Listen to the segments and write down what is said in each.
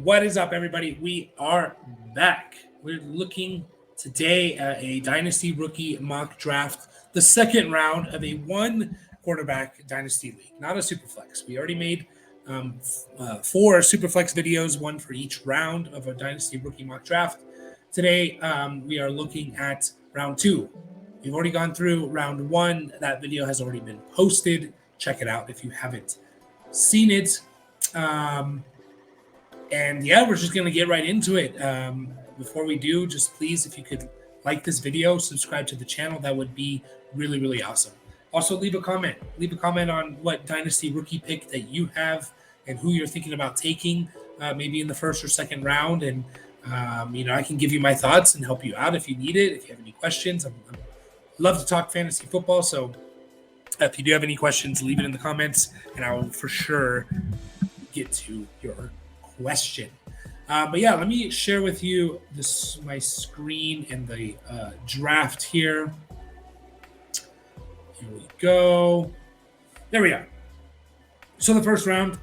What is up, everybody? We are back. We're looking today at a Dynasty rookie mock draft, the second round of a one quarterback Dynasty league, not a Superflex. We already made 4 Superflex videos, one for each round of a Dynasty rookie mock draft. Today, we are looking at round 2. We've already gone through round 1. That video has already been posted. Check it out if you haven't seen it. And yeah, we're just going to get right into it. Before we do, just please, if you could like this video, subscribe to the channel, that would be really, really awesome. Also, leave a comment. Leave a comment on what Dynasty rookie pick that you have and who you're thinking about taking, maybe in the first or second round. And, I can give you my thoughts and help you out if you need it. If you have any questions, I love to talk fantasy football. So if you do have any questions, leave it in the comments, and I will for sure get to your question. But yeah, let me share with you my screen and the draft here. Here we go. There we are. So the first round,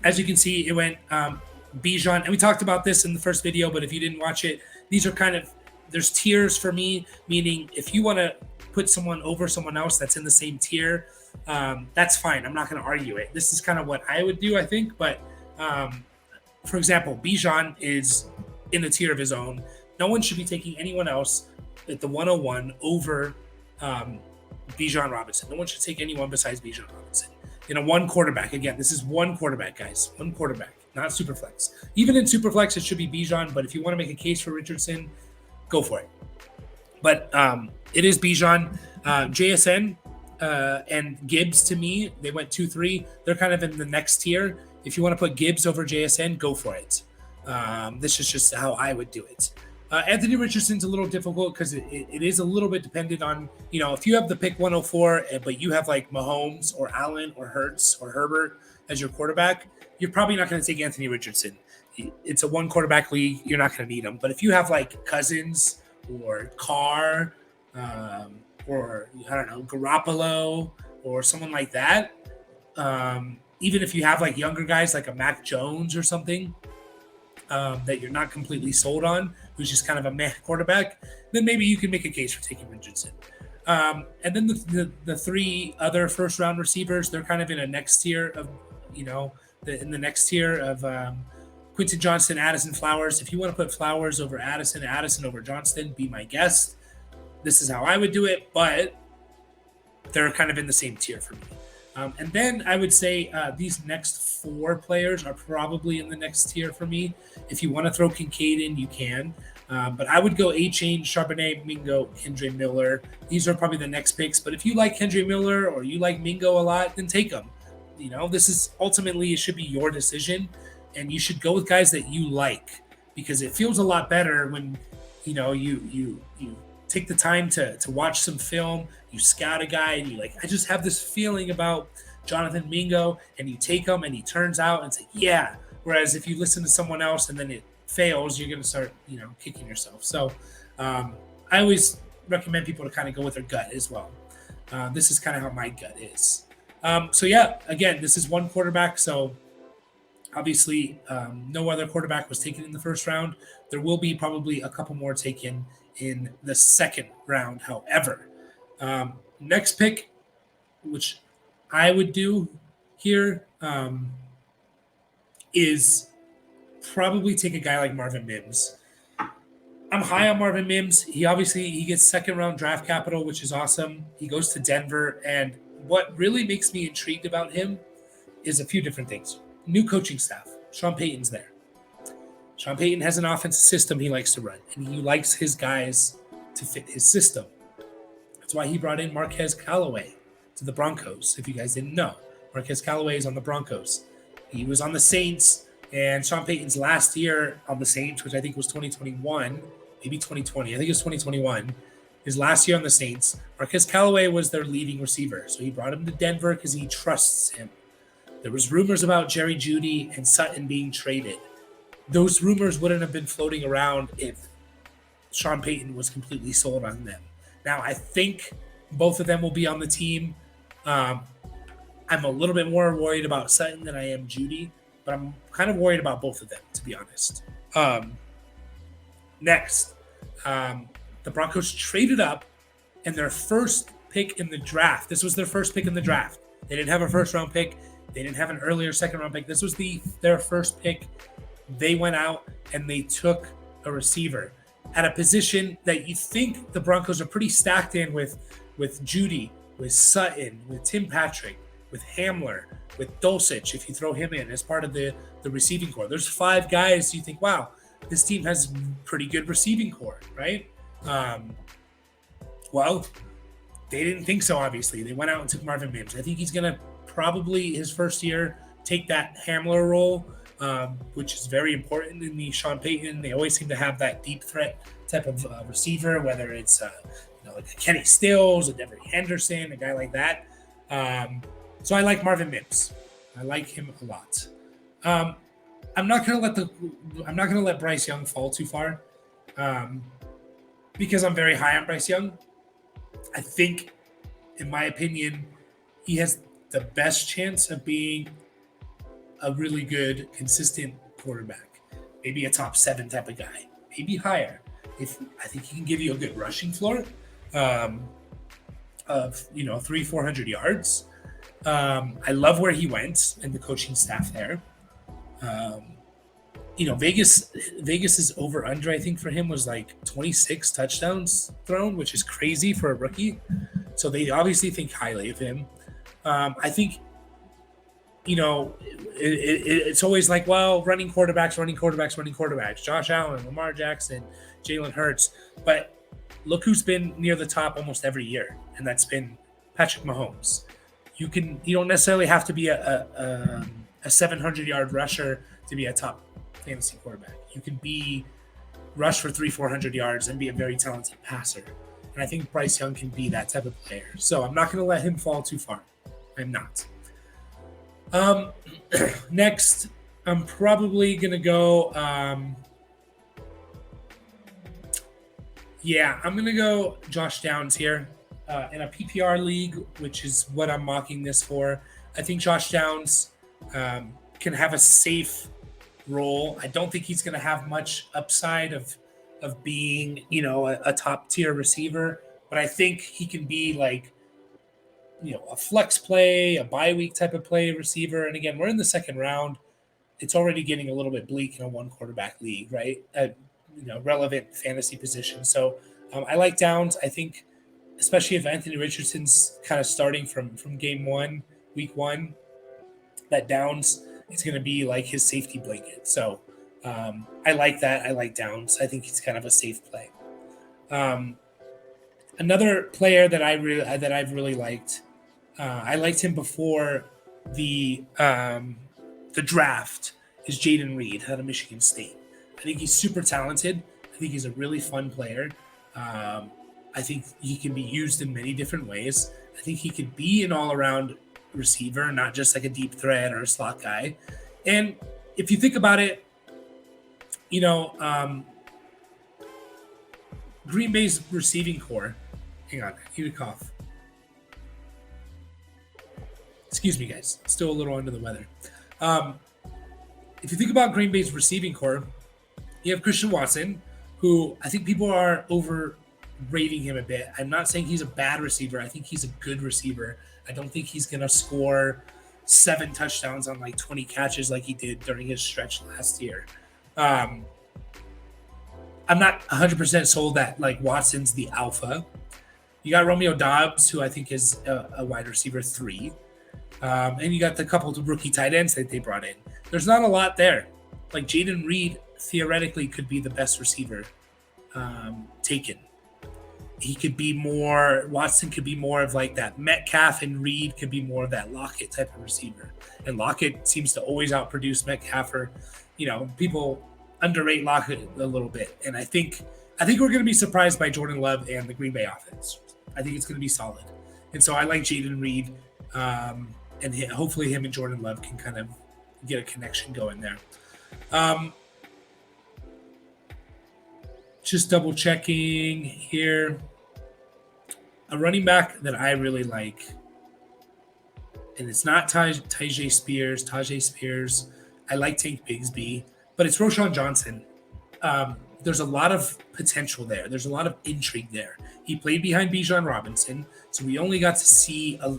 as you can see, it went Bijan, and we talked about this in the first video, but if you didn't watch it, these are there's tiers for me, meaning if you want to put someone over someone else that's in the same tier, that's fine. I'm not going to argue it. This is kind of what I would do, I think, but for example, Bijan is in a tier of his own. No one should be taking anyone else at the 101 over Bijan Robinson. No one should take anyone besides Bijan Robinson. In a one quarterback, again, this is one quarterback, guys. One quarterback, not Superflex. Even in Superflex, it should be Bijan, but if you want to make a case for Richardson, go for it. But it is Bijan. JSN and Gibbs, to me, they went 2-3. They're kind of in the next tier. If you want to put Gibbs over JSN, go for it. This is just how I would do it. Anthony Richardson's a little difficult because it is a little bit dependent on, if you have the pick 104, but you have like Mahomes or Allen or Hurts or Herbert as your quarterback, you're probably not going to take Anthony Richardson. It's a one quarterback league. You're not going to need him. But if you have like Cousins or Carr or, I don't know, Garoppolo or someone like that, even if you have like younger guys like a Mac Jones or something that you're not completely sold on, who's just kind of a meh quarterback, then maybe you can make a case for taking Richardson. And then the 3 other first round receivers, they're kind of in a next tier of, in the next tier of Quentin Johnston, Addison, Flowers. If you want to put Flowers over Addison over Johnston, be my guest. This is how I would do it, but they're kind of in the same tier for me. And then I would say these next 4 players are probably in the next tier for me. If you want to throw Kincaid in, you can. But I would go A-Chain, Charbonnet, Mingo, Kendre Miller. These are probably the next picks. But if you like Kendre Miller or you like Mingo a lot, then take them. This is ultimately, it should be your decision. And you should go with guys that you like, because it feels a lot better when, you take the time to watch some film, you scout a guy, and you I just have this feeling about Jonathan Mingo, and you take him and he turns out and say, yeah. Whereas if you listen to someone else and then it fails, you're going to start, kicking yourself. So I always recommend people to kind of go with their gut as well. This is kind of how my gut is. So yeah, again, this is one quarterback. So obviously no other quarterback was taken in the first round. There will be probably a couple more taken in the second round, however. Next pick, which I would do here, is probably take a guy like Marvin Mims. I'm high on Marvin Mims. He gets second round draft capital, which is awesome. He goes to Denver, and what really makes me intrigued about him is a few different things. New coaching staff. Sean Payton's there. Sean Payton has an offensive system he likes to run, and he likes his guys to fit his system. That's why he brought in Marquez Callaway to the Broncos, if you guys didn't know. Marquez Callaway is on the Broncos. He was on the Saints, and Sean Payton's last year on the Saints, which I think was 2021, maybe 2020. I think it was 2021. His last year on the Saints, Marquez Callaway was their leading receiver. So he brought him to Denver because he trusts him. There was rumors about Jerry Jeudy and Sutton being traded. Those rumors wouldn't have been floating around if Sean Payton was completely sold on them. Now, I think both of them will be on the team. I'm a little bit more worried about Sutton than I am Jeudy, but I'm kind of worried about both of them, to be honest. Next, the Broncos traded up, and their first pick in the draft. This was their first pick in the draft. They didn't have a first round pick. They didn't have an earlier second round pick. This was their first pick. They went out and they took a receiver at a position that you think the Broncos are pretty stacked in with Judy, with Sutton, with Tim Patrick, with Hamler, with Dulcich, if you throw him in as part of the receiving core. There's 5 guys you think, wow, this team has pretty good receiving core, right? Well, they didn't think so, obviously. They went out and took Marvin Mims. I think he's going to probably, his first year, take that Hamler role, which is very important in the Sean Payton. They always seem to have that deep threat type of receiver, whether it's like a Kenny Stills, a Devery Henderson, a guy like that. So I like Marvin Mims. I like him a lot. I'm not gonna let Bryce Young fall too far, because I'm very high on Bryce Young. I think, in my opinion, he has the best chance of being a really good, consistent quarterback. Maybe a top 7 type of guy, maybe higher. I think he can give you a good rushing floor of 300-400 yards. I love where he went and the coaching staff there. Vegas's over under, I think, for him was like 26 touchdowns thrown, which is crazy for a rookie. So they obviously think highly of him. I think, it's always like, well, running quarterbacks. Josh Allen, Lamar Jackson, Jalen Hurts. But look who's been near the top almost every year, and that's been Patrick Mahomes. You don't necessarily have to be a 700-yard rusher to be a top fantasy quarterback. You can rush for 300-400 yards and be a very talented passer. And I think Bryce Young can be that type of player. So I'm not going to let him fall too far. I'm not. Next, I'm probably going to go. I'm going to go Josh Downs here in a PPR league, which is what I'm mocking this for. I think Josh Downs can have a safe role. I don't think he's going to have much upside of being, a top tier receiver, but I think he can be like, a flex play, a bye week type of play receiver. And again, we're in the second round. It's already getting a little bit bleak in a 1 quarterback league, right? Relevant fantasy position. So I like Downs. I think, especially if Anthony Richardson's kind of starting from game 1, week 1, that Downs is going to be like his safety blanket. So I like that. I like Downs. I think he's kind of a safe play. Another player that I've really liked. I liked him before the draft. Is Jaden Reed out of Michigan State. I think he's super talented. I think he's a really fun player. I think he can be used in many different ways. I think he could be an all-around receiver, not just like a deep threat or a slot guy. And if you think about it, Green Bay's receiving core. Hang on, I need a cough. Excuse me, guys. Still a little under the weather. If you think about Green Bay's receiving core, you have Christian Watson, who I think people are overrating him a bit. I'm not saying he's a bad receiver. I think he's a good receiver. I don't think he's going to score 7 touchdowns on like 20 catches like he did during his stretch last year. I'm not 100% sold that like Watson's the alpha. You got Romeo Doubs, who I think is a wide receiver 3. And you got the couple of rookie tight ends that they brought in. There's not a lot there. Like Jaden Reed theoretically could be the best receiver taken. He could be more, Watson could be more of like that Metcalf, and Reed could be more of that Lockett type of receiver. And Lockett seems to always outproduce Metcalf, or, people underrate Lockett a little bit. And I think we're going to be surprised by Jordan Love and the Green Bay offense. I think it's going to be solid. And so I like Jaden Reed, and hopefully him and Jordan Love can kind of get a connection going there. Just double checking here. A running back that I really like, and it's not Tajay Spears. I like Tank Bigsby, but it's Roschon Johnson. There's a lot of potential there. There's a lot of intrigue there. He played behind Bijan Robinson, so we only got to see a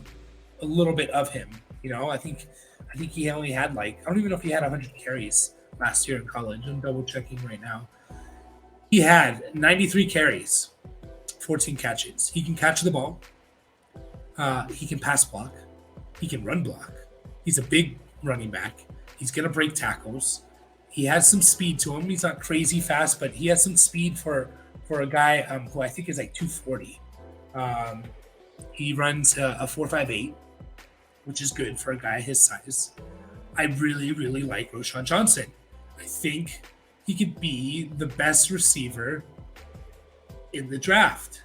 little bit of him. I think he only had I don't even know if he had 100 carries last year in college. I'm double checking right now. He had 93 carries, 14 catches. He can catch the ball. He can pass block. He can run block. He's a big running back. He's going to break tackles. He has some speed to him. He's not crazy fast, but he has some speed for a guy who I think is like 240. He runs a 4.58, which is good for a guy his size. I really, really like Roschon Johnson. I think he could be the best receiver in the draft.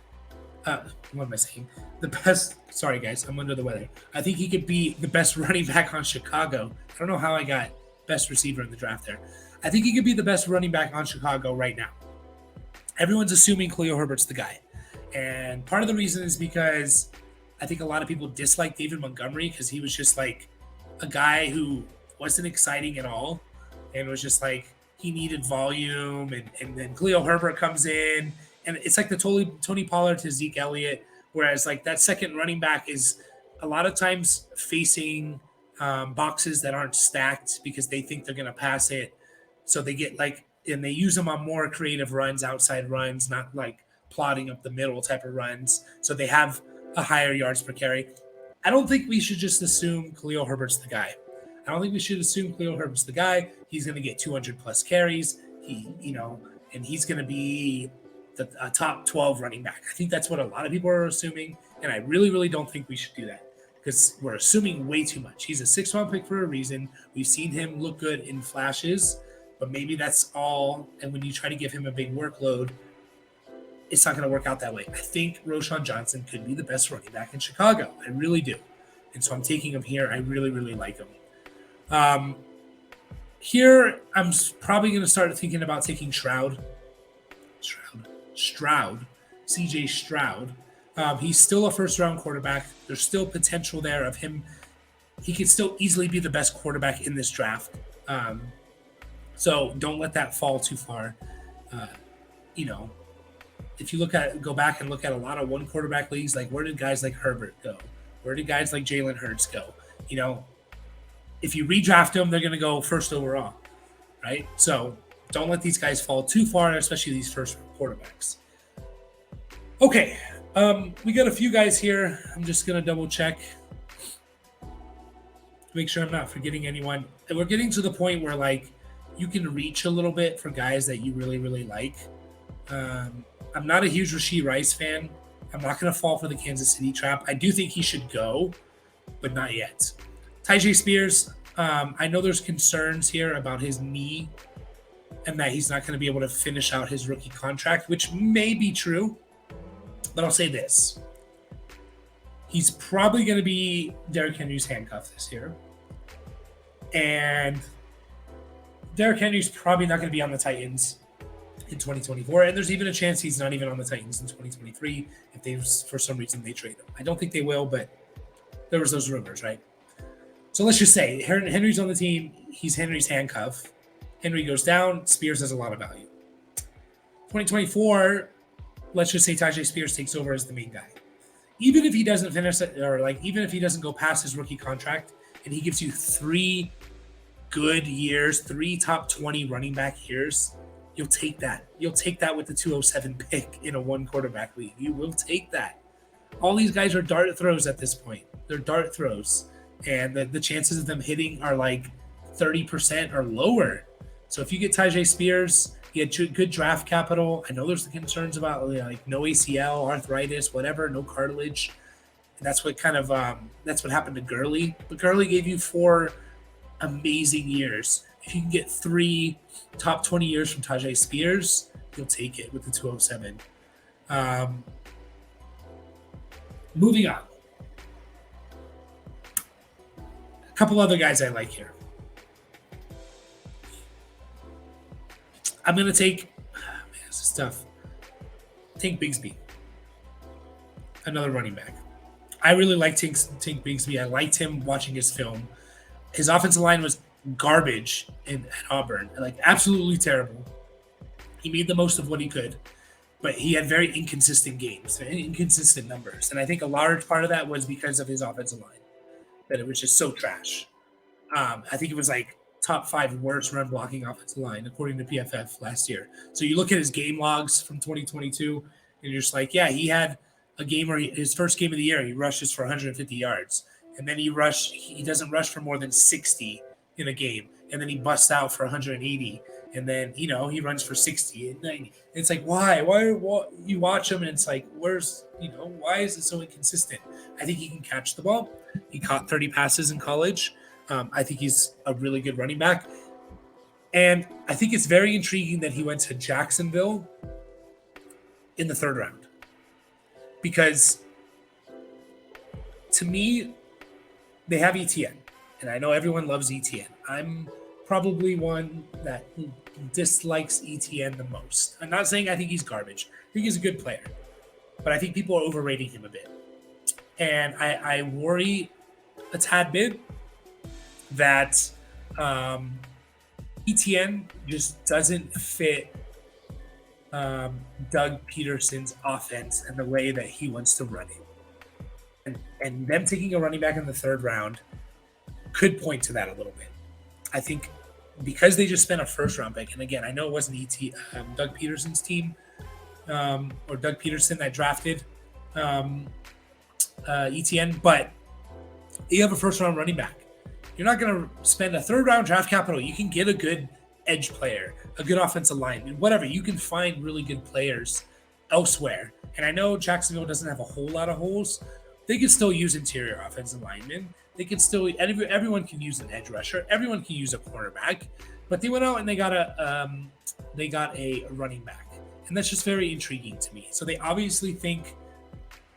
What am I saying? The best. Sorry, guys, I'm under the weather. I think he could be the best running back on Chicago. I don't know how I got best receiver in the draft there. I think he could be the best running back on Chicago right now. Everyone's assuming Khalil Herbert's the guy. And part of the reason is because I think a lot of people dislike David Montgomery because he was just like a guy who wasn't exciting at all and was just like he needed volume. And then Khalil Herbert comes in, and it's like the Tony Pollard to Zeke Elliott, whereas like that second running back is a lot of times facing boxes that aren't stacked because they think they're going to pass it. So they get and they use them on more creative runs, outside runs, not like plotting up the middle type of runs. So they have a higher yards per carry. I don't think we should just assume Khalil Herbert's the guy. I don't think we should assume Khalil Herbert's the guy. He's going to get 200 plus carries. And he's going to be a top 12 running back. I think that's what a lot of people are assuming. And I really, really don't think we should do that because we're assuming way too much. He's a 6th-round pick for a reason. We've seen him look good in flashes, but maybe that's all. And when you try to give him a big workload, it's not going to work out that way. I think Roschon Johnson could be the best running back in Chicago. I really do. And so I'm taking him here. I really, really like him. Here, I'm probably going to start thinking about taking Stroud, CJ Stroud. He's still a first-round quarterback. There's still potential there of him. He could still easily be the best quarterback in this draft. So don't let that fall too far. If you go back and look at a lot of one quarterback leagues, like where did guys like Herbert go? Where did guys like Jalen Hurts go? If you redraft them, they're going to go first overall, right? So don't let these guys fall too far, especially these first quarterbacks. Okay, we got a few guys here. I'm just going to double check. Make sure I'm not forgetting anyone. And we're getting to the point where you can reach a little bit for guys that you really, really like. I'm not a huge Rashee Rice fan. I'm not going to fall for the Kansas City trap. I do think he should go, but not yet. Tyjae Spears, I know there's concerns here about his knee and that he's not going to be able to finish out his rookie contract, which may be true, but I'll say this. He's probably going to be Derrick Henry's handcuff this year. And Derrick Henry's probably not going to be on the Titans in 2024. And there's even a chance he's not even on the Titans in 2023 if they, for some reason, they trade him. I don't think they will, but there was those rumors, right? So let's just say Henry's on the team. He's Henry's handcuff. Henry goes down. Spears has a lot of value. 2024, let's just say Tyjae Spears takes over as the main guy. Even if he doesn't finish it, or even if he doesn't go past his rookie contract and he gives you 3 good years, 3 top 20 running back years, you'll take that. You'll take that with the 207 pick in a one quarterback league. You will take that. All these guys are dart throws at this point. They're dart throws. And the chances of them hitting are 30% or lower. So if you get Tyjae Spears, you had good draft capital. I know there's the concerns about no ACL, arthritis, whatever, no cartilage. And that's what that's what happened to Gurley. But Gurley gave you 4 amazing years. If you can get 3 top 20 years from Tyjae Spears, you'll take it with the 207. Moving on. A couple other guys I like here. I'm going to take, this is tough. Tank Bigsby, another running back. I really like Tank Bigsby. I liked him watching his film. His offensive line was garbage at Auburn, like absolutely terrible. He made the most of what he could, but he had very inconsistent games, very inconsistent numbers. And I think a large part of that was because of his offensive line, that it was just so trash. I think it was like top 5 worst run blocking offensive line, according to PFF last year. So you look at his game logs from 2022, and you're just like, yeah, he had a game where his first game of the year, he rushes for 150 yards. And then he doesn't rush for more than 60 in a game. And then he busts out for 180. And then, he runs for 60 and 90. It's like, why? You watch him and it's like, why is it so inconsistent? I think he can catch the ball. He caught 30 passes in college. I think he's a really good running back. And I think it's very intriguing that he went to Jacksonville in the 3rd round. Because to me, they have ETN. And I know everyone loves ETN. I'm probably one that dislikes ETN the most. I'm not saying I think he's garbage. I think he's a good player. But I think people are overrating him a bit. And I worry a tad bit that ETN just doesn't fit Doug Peterson's offense and the way that he wants to run it. And them taking a running back in the 3rd round could point to that a little bit. I think because they just spent a 1st round pick, and again, I know it wasn't Doug Peterson's team or Doug Peterson that drafted ETN, but you have a 1st round running back. You're not going to spend a 3rd round draft capital. You can get a good edge player, a good offensive lineman, whatever. You can find really good players elsewhere. And I know Jacksonville doesn't have a whole lot of holes. They can still use interior offensive linemen. They can still, everyone can use an edge rusher. Everyone can use a cornerback. But they went out and they got a running back. And that's just very intriguing to me. So they obviously think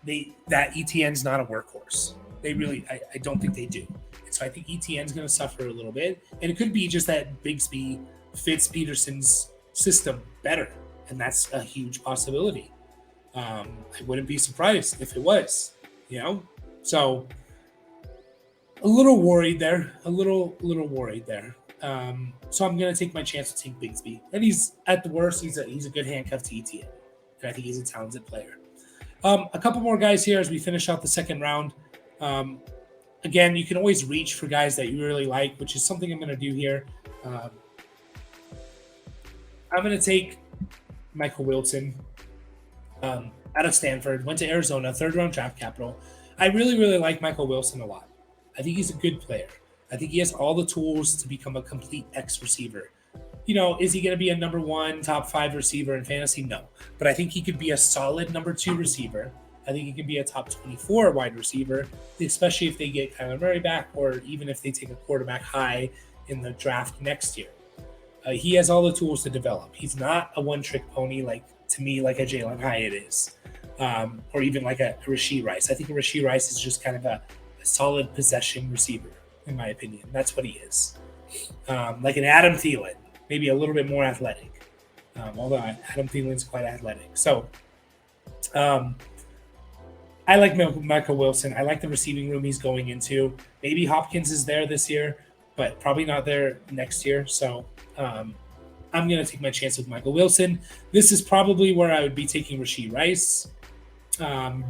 that ETN's not a workhorse. They really, I don't think they do. And so I think ETN's going to suffer a little bit. And it could be just that Bigsby fits Peterson's system better. And that's a huge possibility. I wouldn't be surprised if it was, So a little worried there. A little worried there. So I'm going to take my chance to take Bigsby. And he's, at the worst, he's a good handcuff to ETN. And I think he's a talented player. A couple more guys here as we finish out the 2nd round. Again, you can always reach for guys that you really like, which is something I'm going to do here. I'm going to take Michael Wilson out of Stanford, went to Arizona, 3rd round draft capital. I really, really like Michael Wilson a lot. I think he's a good player. I think he has all the tools to become a complete X receiver. Is he going to be a number 1, top 5 receiver in fantasy? No. But I think he could be a solid number 2 receiver. I think he could be a top 24 wide receiver, especially if they get Kyler Murray back or even if they take a quarterback high in the draft next year. He has all the tools to develop. He's not a one-trick pony like a Jalen Hyatt is, or even like a Rashee Rice. I think Rashee Rice is just kind of a solid possession receiver, in my opinion. That's what he is. Like an Adam Thielen, maybe a little bit more athletic, although Adam Thielen's quite athletic. So I like Michael Wilson. I like the receiving room he's going into. Maybe Hopkins is there this year, but probably not there next year. So I'm going to take my chance with Michael Wilson. This is probably where I would be taking Rashee Rice. I'm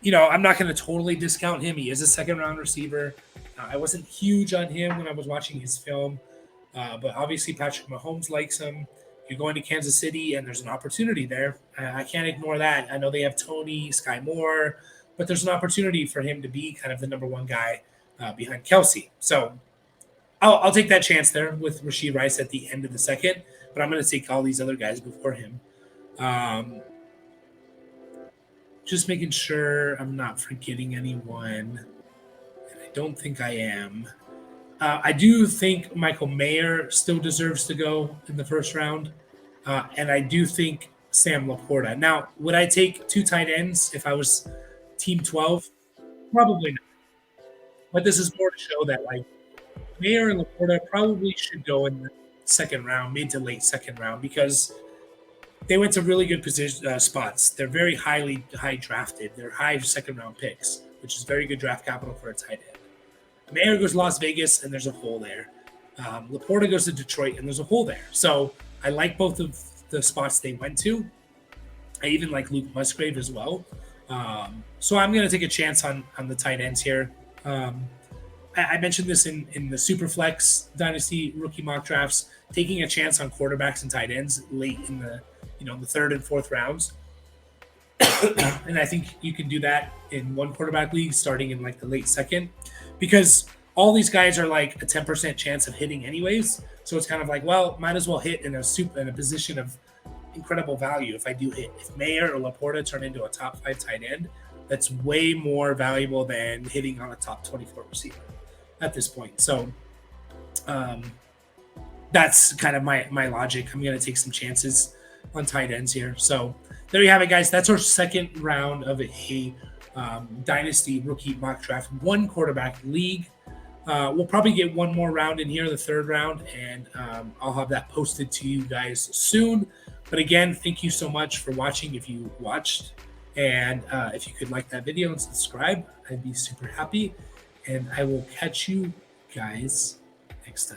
not going to totally discount him. He is a 2nd round receiver. I wasn't huge on him when I was watching his film, but obviously Patrick Mahomes likes him. You're going to Kansas City, and there's an opportunity there. I can't ignore that. I know they have Tony, Sky Moore, but there's an opportunity for him to be kind of the number 1 guy behind Kelsey. So I'll take that chance there with Rashee Rice at the end of the 2nd, but I'm going to take all these other guys before him. Just making sure I'm not forgetting anyone, and I don't think I am. I do think Michael Mayer still deserves to go in the 1st round, and I do think Sam Laporta. Now, would I take 2 tight ends if I was Team 12? Probably not. But this is more to show that Mayer and Laporta probably should go in the 2nd round, mid to late 2nd round, because they went to really good position spots. They're very high drafted. They're high 2nd round picks, which is very good draft capital for a tight end. Mayer goes Las Vegas, and there's a hole there. Laporta goes to Detroit, and there's a hole there. So I like both of the spots they went to. I even like Luke Musgrave as well. So I'm going to take a chance on the tight ends here. I mentioned this in the Superflex Dynasty rookie mock drafts, taking a chance on quarterbacks and tight ends late in the the third and fourth rounds. And I think you can do that in one quarterback league starting in like the late second, because all these guys are like a 10% chance of hitting anyways. So it's kind of like, well, might as well hit in a position of incredible value if I do hit. If Mayer or Laporta turn into a top 5 tight end, that's way more valuable than hitting on a top 24 receiver at this point. So that's kind of my logic. I'm going to take some chances on tight ends here. So there you have it, guys. That's our second round of a Dynasty rookie mock draft, one quarterback league. We'll probably get one more round in here, the third round, and I'll have that posted to you guys soon. But again, thank you so much for watching if you watched. And if you could like that video and subscribe, I'd be super happy. And I will catch you guys next time.